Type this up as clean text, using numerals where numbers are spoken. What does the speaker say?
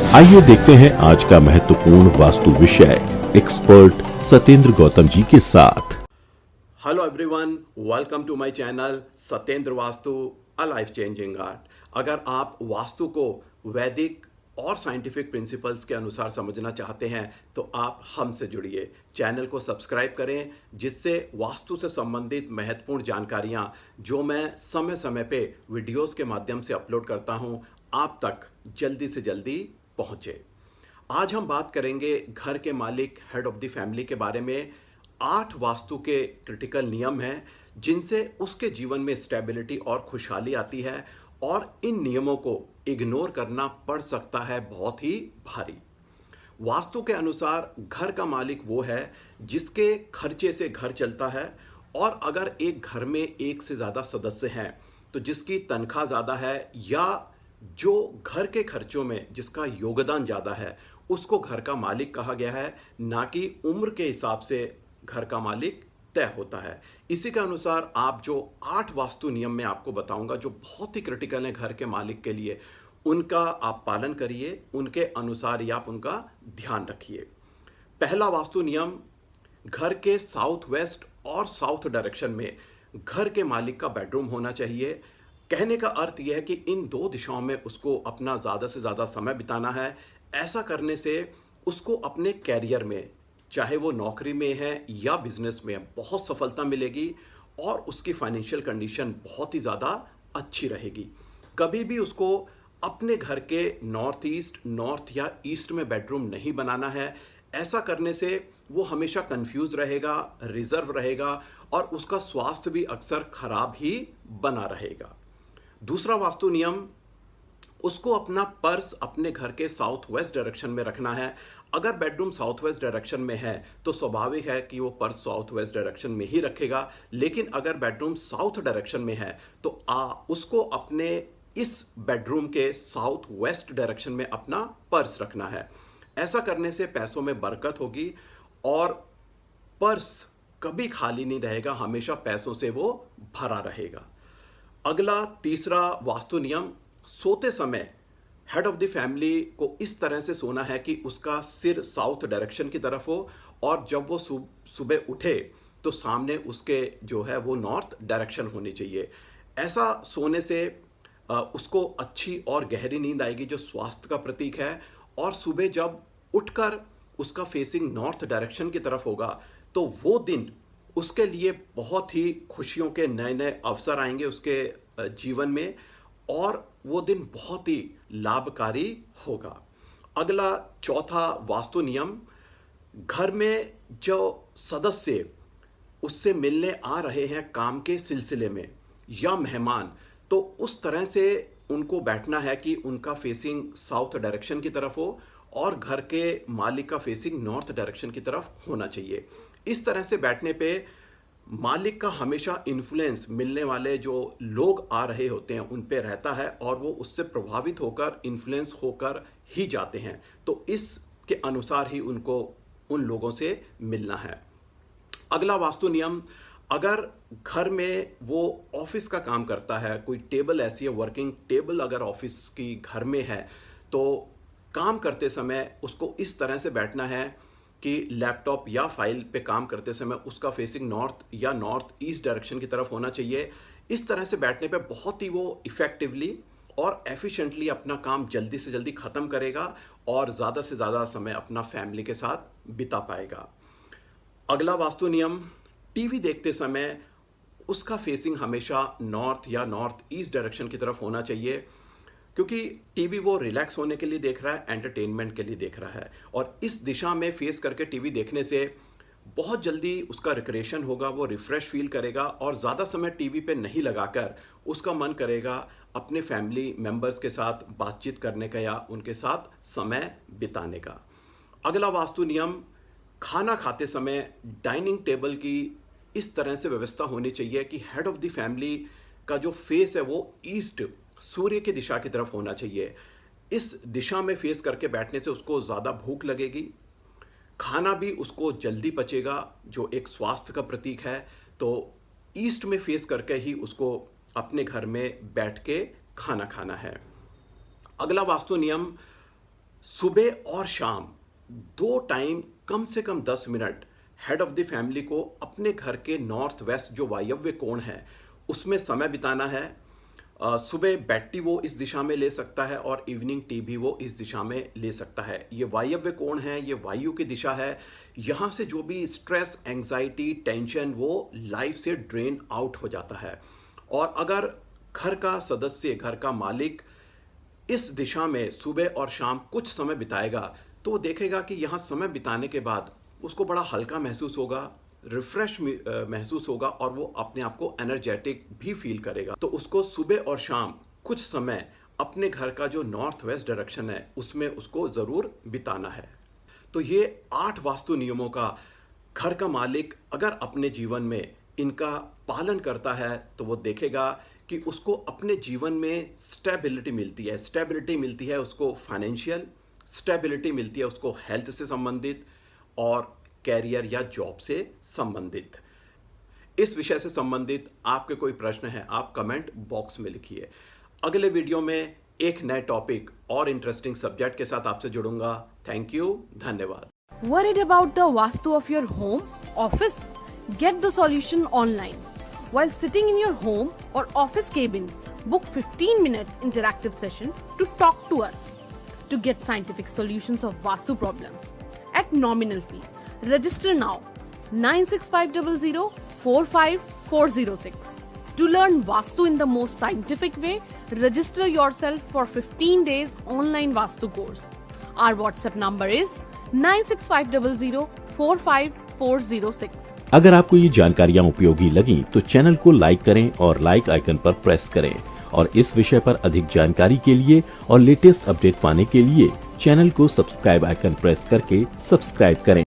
आइए देखते हैं आज का महत्वपूर्ण वास्तु विषय एक्सपर्ट सत्येंद्र गौतम जी के साथ। Hello everyone, welcome to my channel Satyendra Vastu a life changing art. अगर आप वास्तु को वैदिक और साइंटिफिक प्रिंसिपल्स के अनुसार समझना चाहते हैं तो आप हमसे जुड़िए। चैनल को सब्सक्राइब करें जिससे वास्तु से संबंधित महत्वपूर्ण जानकारियां जो मैं समय समय पे वीडियोस के माध्यम से अपलोड करता हूं आप तक जल्दी से जल्दी पहुंचे। आज हम बात करेंगे घर के मालिक हेड ऑफ द फैमिली के बारे में। 8 वास्तु के क्रिटिकल नियम हैं जिनसे उसके जीवन में स्टेबिलिटी और खुशहाली आती है और इन नियमों को इग्नोर करना पड़ सकता है बहुत ही भारी। वास्तु के अनुसार घर का मालिक वो है जिसके खर्चे से घर चलता है, और अगर एक घर में एक से ज़्यादा सदस्य हैं तो जिसकी तनख्वाह ज़्यादा है या जो घर के खर्चों में जिसका योगदान ज़्यादा है उसको घर का मालिक कहा गया है, ना कि उम्र के हिसाब से घर का मालिक तय होता है। इसी के अनुसार आप जो 8 वास्तु नियम मैं आपको बताऊंगा जो बहुत ही क्रिटिकल हैं घर के मालिक के लिए, उनका आप पालन करिए, उनके अनुसार ही आप उनका ध्यान रखिए। पहला वास्तु नियम, घर के साउथ वेस्ट और साउथ डायरेक्शन में घर के मालिक का बेडरूम होना चाहिए। कहने का अर्थ यह है कि इन दो दिशाओं में उसको अपना ज़्यादा से ज़्यादा समय बिताना है। ऐसा करने से उसको अपने कैरियर में, चाहे वो नौकरी में है या बिजनेस में, बहुत सफलता मिलेगी और उसकी फाइनेंशियल कंडीशन बहुत ही ज़्यादा अच्छी रहेगी। कभी भी उसको अपने घर के नॉर्थ ईस्ट, नॉर्थ या ईस्ट में बेडरूम नहीं बनाना है। ऐसा करने से वो हमेशा कंफ्यूज रहेगा, रिजर्व रहेगा और उसका स्वास्थ्य भी अक्सर खराब ही बना रहेगा। दूसरा वास्तु नियम, उसको अपना पर्स अपने घर के साउथ वेस्ट डायरेक्शन में रखना है। अगर बेडरूम साउथ वेस्ट डायरेक्शन में है तो स्वाभाविक है कि वो पर्स साउथ वेस्ट डायरेक्शन में ही रखेगा, लेकिन अगर बेडरूम साउथ डायरेक्शन में है तो उसको अपने इस बेडरूम के साउथ वेस्ट डायरेक्शन में अपना पर्स रखना है। ऐसा करने से पैसों में बरकत होगी और पर्स कभी खाली नहीं रहेगा, हमेशा पैसों से वो भरा रहेगा। अगला तीसरा वास्तु नियम, सोते समय हेड ऑफ द फैमिली को इस तरह से सोना है कि उसका सिर साउथ डायरेक्शन की तरफ हो और जब वो सुबह उठे तो सामने उसके जो है वो नॉर्थ डायरेक्शन होनी चाहिए। ऐसा सोने से उसको अच्छी और गहरी नींद आएगी जो स्वास्थ्य का प्रतीक है, और सुबह जब उठकर उसका फेसिंग नॉर्थ डायरेक्शन की तरफ होगा तो वो दिन उसके लिए बहुत ही खुशियों के नए नए अवसर आएंगे उसके जीवन में और वो दिन बहुत ही लाभकारी होगा। अगला चौथा वास्तु नियम, घर में जो सदस्य उससे मिलने आ रहे हैं काम के सिलसिले में या मेहमान, तो उस तरह से उनको बैठना है कि उनका फेसिंग साउथ डायरेक्शन की तरफ हो और घर के मालिक का फेसिंग नॉर्थ डायरेक्शन की तरफ होना चाहिए। इस तरह से बैठने पे मालिक का हमेशा इन्फ्लुएंस मिलने वाले जो लोग आ रहे होते हैं उन पे रहता है और वो उससे प्रभावित होकर, इन्फ्लुएंस होकर ही जाते हैं। तो इसके अनुसार ही उनको उन लोगों से मिलना है। अगला वास्तु नियम, अगर घर में वो ऑफिस का काम करता है, कोई टेबल ऐसी है, वर्किंग टेबल अगर ऑफिस की घर में है, तो काम करते समय उसको इस तरह से बैठना है कि लैपटॉप या फाइल पे काम करते समय उसका फेसिंग नॉर्थ या नॉर्थ ईस्ट डायरेक्शन की तरफ होना चाहिए। इस तरह से बैठने पे बहुत ही वो इफ़ेक्टिवली और एफिशिएंटली अपना काम जल्दी से जल्दी ख़त्म करेगा और ज़्यादा से ज़्यादा समय अपना फैमिली के साथ बिता पाएगा। अगला वास्तु नियम, टीवी देखते समय उसका फेसिंग हमेशा नॉर्थ या नॉर्थ ईस्ट डायरेक्शन की तरफ होना चाहिए, क्योंकि टीवी वो रिलैक्स होने के लिए देख रहा है, एंटरटेनमेंट के लिए देख रहा है, और इस दिशा में फेस करके टीवी देखने से बहुत जल्दी उसका रिक्रिएशन होगा, वो रिफ्रेश फील करेगा और ज़्यादा समय टीवी पे नहीं लगाकर उसका मन करेगा अपने फैमिली मेंबर्स के साथ बातचीत करने का या उनके साथ समय बिताने का। अगला वास्तु नियम, खाना खाते समय डाइनिंग टेबल की इस तरह से व्यवस्था होनी चाहिए कि हेड ऑफ द फैमिली का जो फेस है वो ईस्ट, सूर्य की दिशा की तरफ होना चाहिए। इस दिशा में फेस करके बैठने से उसको ज़्यादा भूख लगेगी, खाना भी उसको जल्दी पचेगा जो एक स्वास्थ्य का प्रतीक है। तो ईस्ट में फेस करके ही उसको अपने घर में बैठ के खाना खाना है। अगला वास्तु नियम, सुबह और शाम 2 टाइम कम से कम 10 minute head of the family को अपने घर के नॉर्थ वेस्ट जो वायव्य कोण है उसमें समय बिताना है। सुबह बेड टी वो इस दिशा में ले सकता है और इवनिंग टी भी वो इस दिशा में ले सकता है। ये वायव्य कोण है, ये वायु की दिशा है। यहाँ से जो भी स्ट्रेस, एंग्जाइटी, टेंशन वो लाइफ से ड्रेन आउट हो जाता है। और अगर घर का सदस्य, घर का मालिक इस दिशा में सुबह और शाम कुछ समय बिताएगा तो वो देखेगा कि यहाँ समय बिताने के बाद उसको बड़ा हल्का महसूस होगा, रिफ्रेश महसूस होगा और वो अपने आप को एनर्जेटिक भी फील करेगा। तो उसको सुबह और शाम कुछ समय अपने घर का जो नॉर्थ वेस्ट डायरेक्शन है उसमें उसको ज़रूर बिताना है। तो ये 8 वास्तु नियमों का घर का मालिक अगर अपने जीवन में इनका पालन करता है तो वो देखेगा कि उसको अपने जीवन में स्टेबिलिटी मिलती है। स्टेबिलिटी मिलती है उसको फाइनेंशियल, स्टेबिलिटी मिलती है उसको हेल्थ से संबंधित और कैरियर या जॉब से संबंधित। इस विषय से संबंधित आपके कोई प्रश्न है आप कमेंट बॉक्स में लिखिए। अगले वीडियो में एक नए टॉपिक और इंटरेस्टिंग सब्जेक्ट के साथ आपसे जुड़ूंगा। थैंक यू, धन्यवाद। Worried about the Vastu of your home, office? Get the solution online. While sitting in your home or office cabin, book 15 minutes interactive session to talk to us to get scientific solutions of Vastu problems at nominal fee. Register now 96500 45406. To learn Vastu in the most scientific way, register yourself for 15 days online Vastu course. Our WhatsApp number is 96500 45406. अगर आपको ये जानकारियाँ उपयोगी लगी तो channel को like करें और लाइक आइकन पर प्रेस करें और इस विषय पर अधिक जानकारी के लिए और लेटेस्ट अपडेट पाने के लिए चैनल को सब्सक्राइब आइकन प्रेस करके सब्सक्राइब करें।